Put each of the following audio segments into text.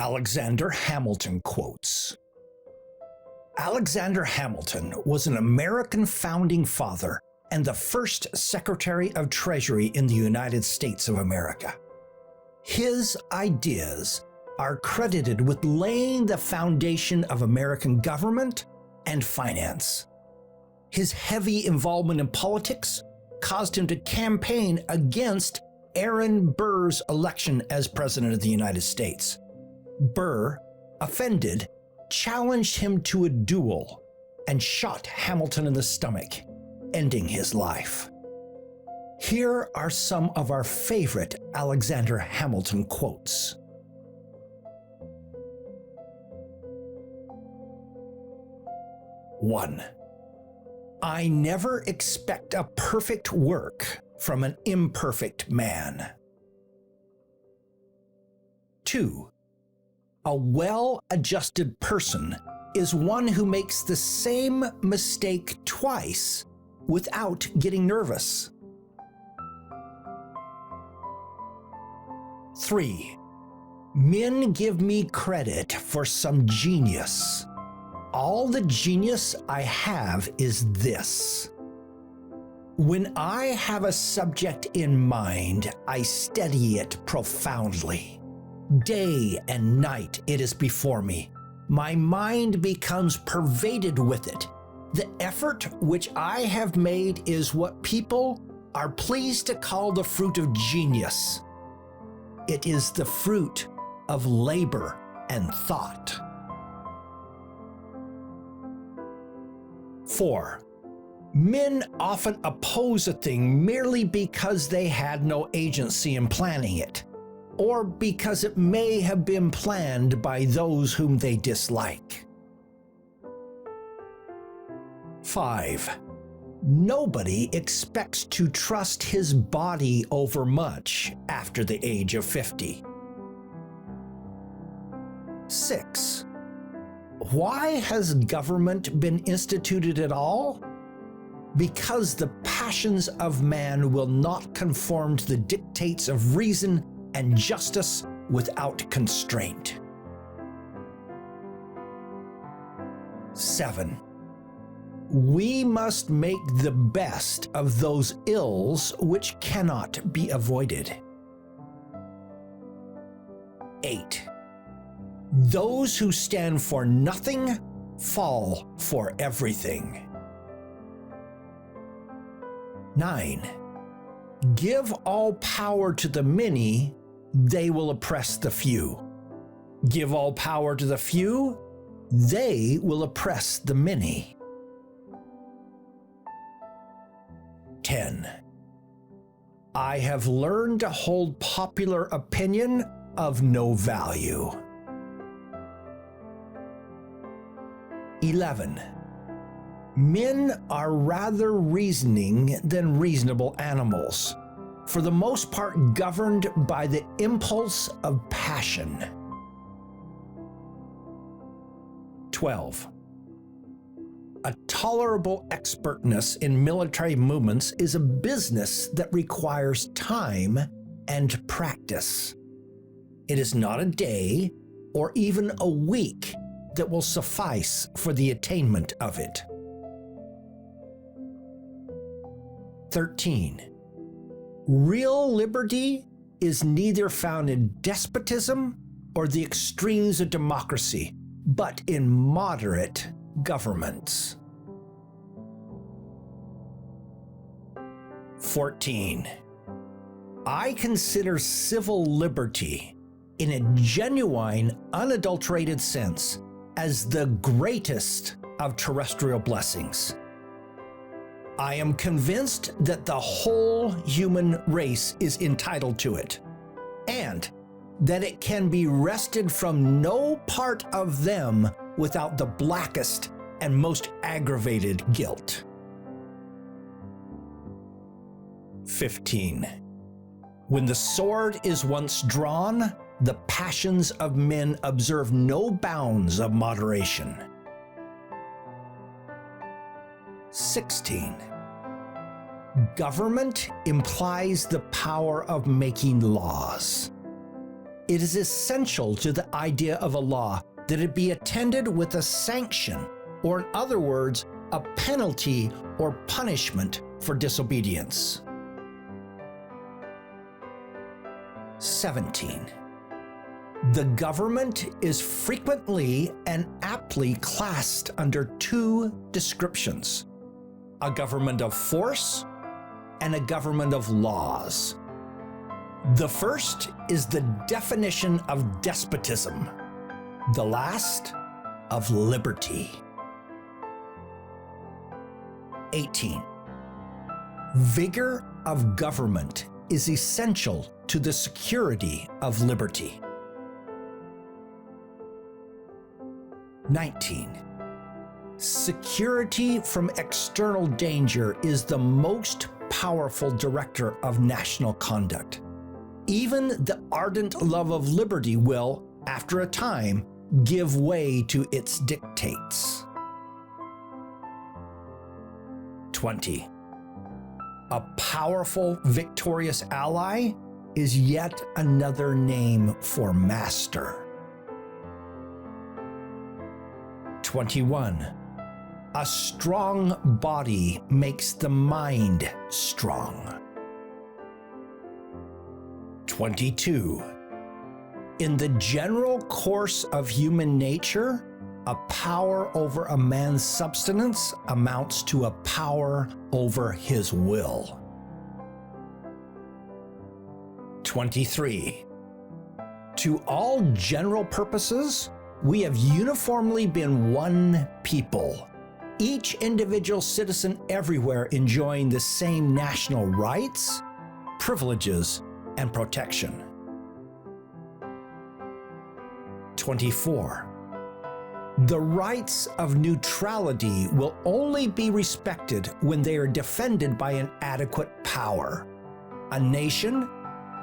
Alexander Hamilton quotes. Alexander Hamilton was an American founding father and the first Secretary of Treasury in the United States of America. His ideas are credited with laying the foundation of American government and finance. His heavy involvement in politics caused him to campaign against Aaron Burr's election as President of the United States. Burr, offended, challenged him to a duel and shot Hamilton in the stomach, ending his life. Here are some of our favorite Alexander Hamilton quotes. One, I never expect a perfect work from an imperfect man. 2, a well-adjusted person is one who makes the same mistake twice without getting nervous. 3, men give me credit for some genius. All the genius I have is this. When I have a subject in mind, I study it profoundly. Day and night it is before me. My mind becomes pervaded with it. The effort which I have made is what people are pleased to call the fruit of genius. It is the fruit of labor and thought. 4, men often oppose a thing merely because they had no agency in planning it, or because it may have been planned by those whom they dislike. 5, nobody expects to trust his body overmuch after the age of 50. 6, why has government been instituted at all? Because the passions of man will not conform to the dictates of reason and justice without constraint. 7, we must make the best of those ills which cannot be avoided. 8, those who stand for nothing fall for everything. 9, give all power to the many, they will oppress the few. Give all power to the few, they will oppress the many. 10, I have learned to hold popular opinion of no value. 11, men are rather reasoning than reasonable animals, for the most part governed by the impulse of passion. 12, a tolerable expertness in military movements is a business that requires time and practice. It is not a day or even a week that will suffice for the attainment of it. 13, real liberty is neither found in despotism or the extremes of democracy, but in moderate governments. 14, I consider civil liberty, in a genuine, unadulterated sense, as the greatest of terrestrial blessings. I am convinced that the whole human race is entitled to it, and that it can be wrested from no part of them without the blackest and most aggravated guilt. 15, when the sword is once drawn, the passions of men observe no bounds of moderation. 16, government implies the power of making laws. It is essential to the idea of a law that it be attended with a sanction, or in other words, a penalty or punishment for disobedience. 17. The government is frequently and aptly classed under two descriptions: a government of force and a government of laws. The first is the definition of despotism, the last of liberty. 18. Vigor of government is essential to the security of liberty. 19. Security from external danger is the most powerful director of national conduct. Even the ardent love of liberty will, after a time, give way to its dictates. 20. A powerful, victorious ally is yet another name for master. 21. A strong body makes the mind strong. 22. In the general course of human nature, a power over a man's subsistence amounts to a power over his will. 23. To all general purposes, we have uniformly been one people, each individual citizen everywhere enjoying the same national rights, privileges, and protection. 24. The rights of neutrality will only be respected when they are defended by an adequate power. A nation,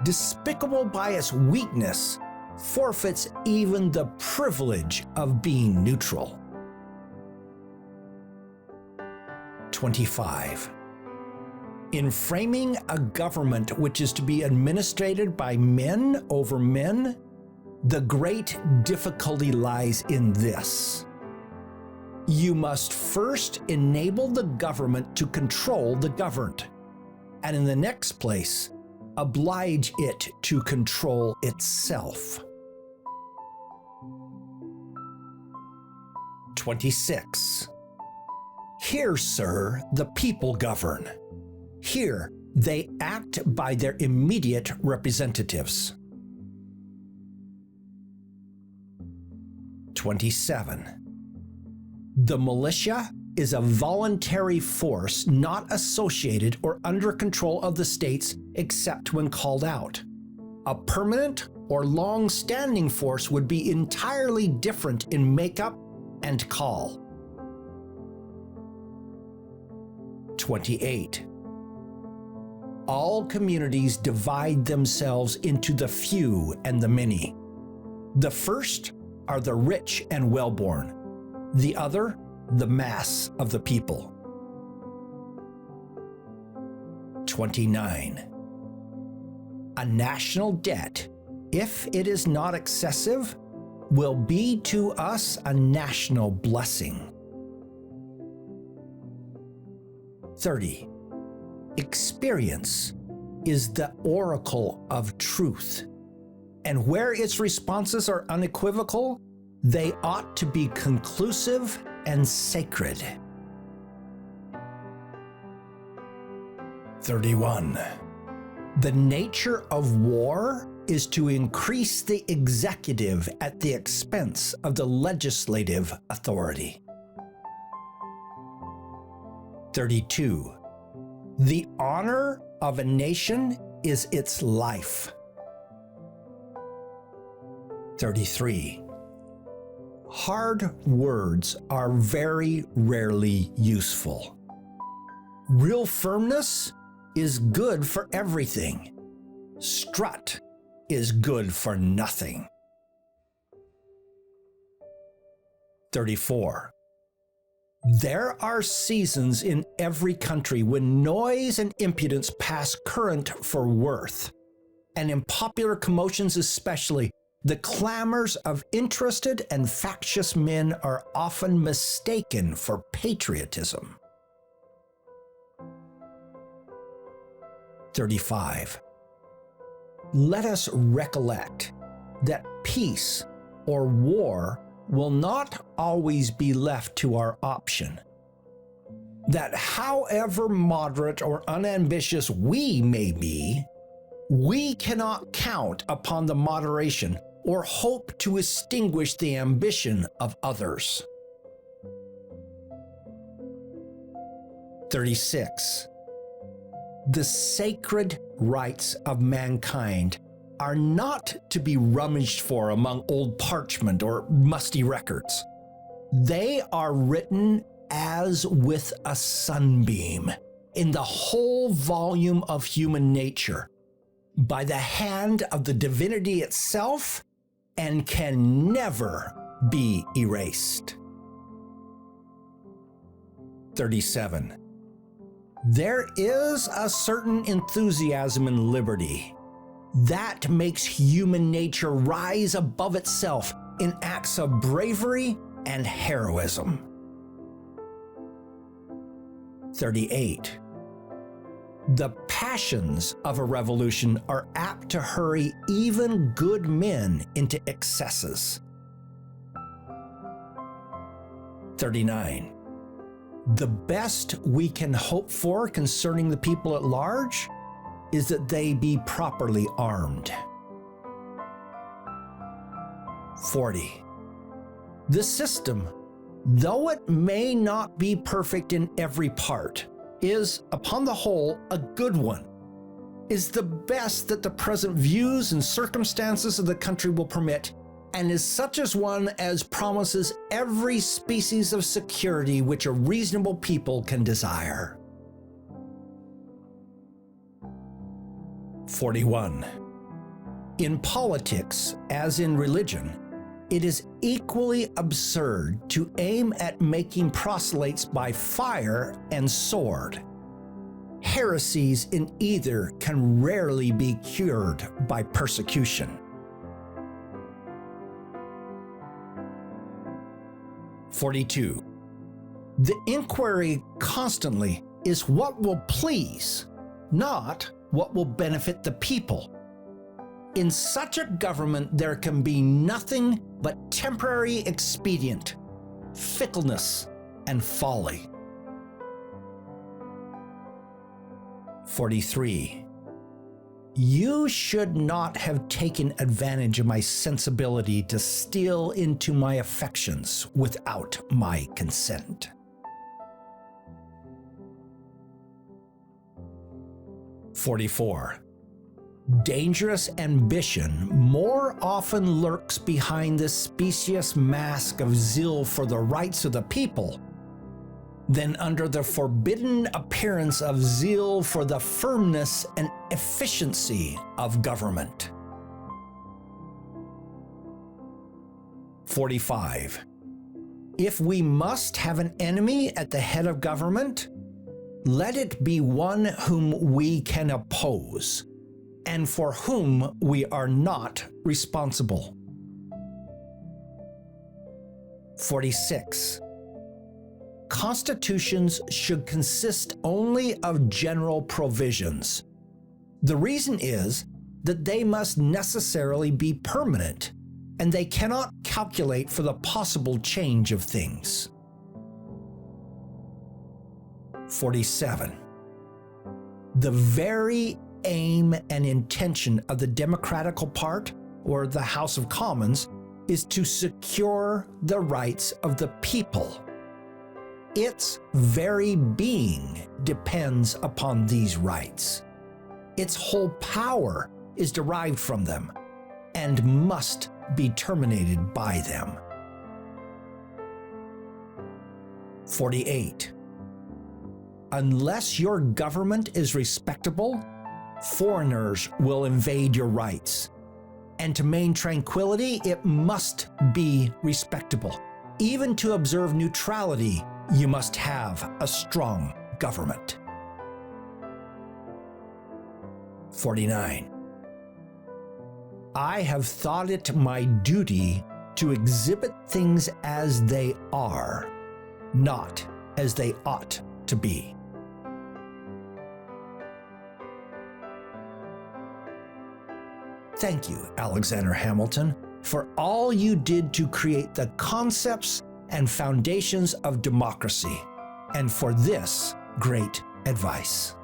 despicable by its weakness, forfeits even the privilege of being neutral. 25. In framing a government which is to be administered by men over men, the great difficulty lies in this: you must first enable the government to control the governed, and in the next place, oblige it to control itself. 26. Here, sir, the people govern. Here, they act by their immediate representatives. 27. The militia is a voluntary force not associated or under control of the states except when called out. A permanent or long-standing force would be entirely different in makeup and call. 28. All communities divide themselves into the few and the many. The first are the rich and well-born, the other, the mass of the people. 29. A national debt, if it is not excessive, will be to us a national blessing. 30. Experience is the oracle of truth, and where its responses are unequivocal, they ought to be conclusive and sacred. 31. The nature of war is to increase the executive at the expense of the legislative authority. 32. The honor of a nation is its life. 33. Hard words are very rarely useful. Real firmness is good for everything. Strut is good for nothing. 34. There are seasons in every country when noise and impudence pass current for worth, and in popular commotions especially, the clamors of interested and factious men are often mistaken for patriotism. 35. Let us recollect that peace or war will not always be left to our option. That however moderate or unambitious we may be, we cannot count upon the moderation or hope to extinguish the ambition of others. 36. The sacred rights of mankind are not to be rummaged for among old parchment or musty records. They are written as with a sunbeam in the whole volume of human nature, by the hand of the divinity itself, and can never be erased. 37. There is a certain enthusiasm in liberty that makes human nature rise above itself in acts of bravery and heroism. 38. The passions of a revolution are apt to hurry even good men into excesses. 39. The best we can hope for concerning the people at large is that they be properly armed. 40. The system, though it may not be perfect in every part, is, upon the whole, a good one, is the best that the present views and circumstances of the country will permit, and is such as one as promises every species of security which a reasonable people can desire. 41. In politics, as in religion, it is equally absurd to aim at making proselytes by fire and sword. Heresies in either can rarely be cured by persecution. 42. The inquiry constantly is what will please, not what will benefit the people. In such a government, there can be nothing but temporary expedient, fickleness, and folly. 43. You should not have taken advantage of my sensibility to steal into my affections without my consent. 44. Dangerous ambition more often lurks behind the specious mask of zeal for the rights of the people than under the forbidden appearance of zeal for the firmness and efficiency of government. 45. If we must have an enemy at the head of government, let it be one whom we can oppose, and for whom we are not responsible. 46. Constitutions should consist only of general provisions. The reason is that they must necessarily be permanent, and they cannot calculate for the possible change of things. 47. The very aim and intention of the democratical part, or the House of Commons, is to secure the rights of the people. Its very being depends upon these rights. Its whole power is derived from them and must be terminated by them. 48. Unless your government is respectable, foreigners will invade your rights. And to maintain tranquility, it must be respectable. Even to observe neutrality, you must have a strong government. 49. I have thought it my duty to exhibit things as they are, not as they ought to be. Thank you, Alexander Hamilton, for all you did to create the concepts and foundations of democracy, and for this great advice.